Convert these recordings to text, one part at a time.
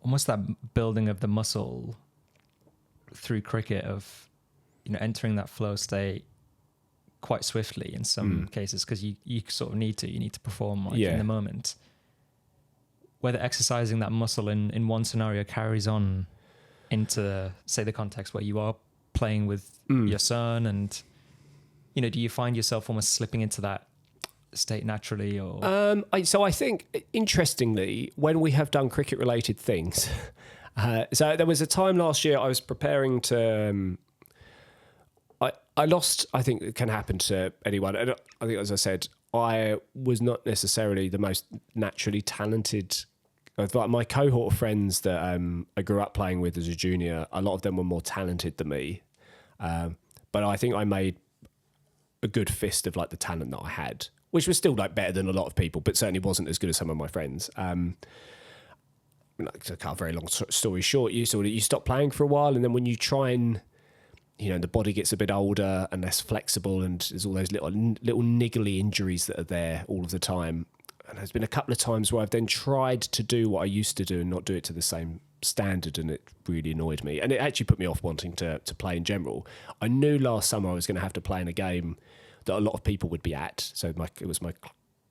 almost that building of the muscle through cricket of, entering that flow state quite swiftly in some cases, because you sort of need to perform in the moment. Whether exercising that muscle in one scenario carries on into, say, the context where you are playing with your son, and do you find yourself almost slipping into that state naturally? Or so I think, interestingly, when we have done cricket related things, so there was a time last year I was preparing to I lost. I think it can happen to anyone, and I think, as I said, I was not necessarily the most naturally talented. Like my cohort of friends that I grew up playing with as a junior, a lot of them were more talented than me, but I think I made a good fist of like the talent that I had, which was still like better than a lot of people, but certainly wasn't as good as some of my friends. To cut a very long story short, you stop playing for a while, and then when you try and, the body gets a bit older and less flexible, and there's all those little niggly injuries that are there all of the time. And there's been a couple of times where I've then tried to do what I used to do and not do it to the same standard, and it really annoyed me. And it actually put me off wanting to play in general. I knew last summer I was going to have to play in a game that a lot of people would be at. So it was my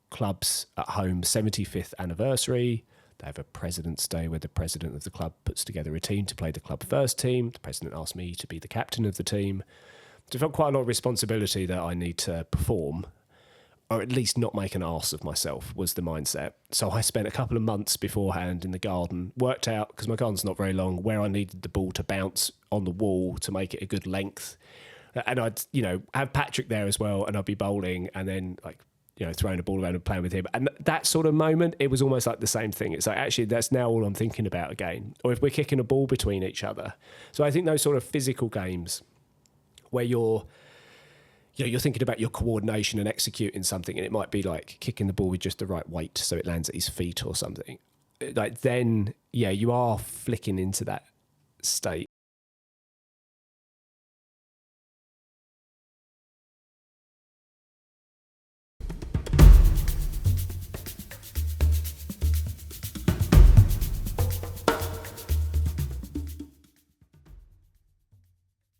club's at home 75th anniversary. They have a President's Day where the president of the club puts together a team to play the club first team. The president asked me to be the captain of the team. So I felt quite a lot of responsibility that I need to perform, or at least not make an arse of myself, was the mindset. So I spent a couple of months beforehand in the garden, worked out, because my garden's not very long, where I needed the ball to bounce on the wall to make it a good length. And I'd, have Patrick there as well, and I'd be bowling, and then throwing a ball around and playing with him. And that sort of moment, it was almost like the same thing. It's like, actually, that's now all I'm thinking about again. Or if we're kicking a ball between each other. So I think those sort of physical games where you're thinking about your coordination and executing something, and it might be like kicking the ball with just the right weight so it lands at his feet or something. Like then, you are flicking into that state.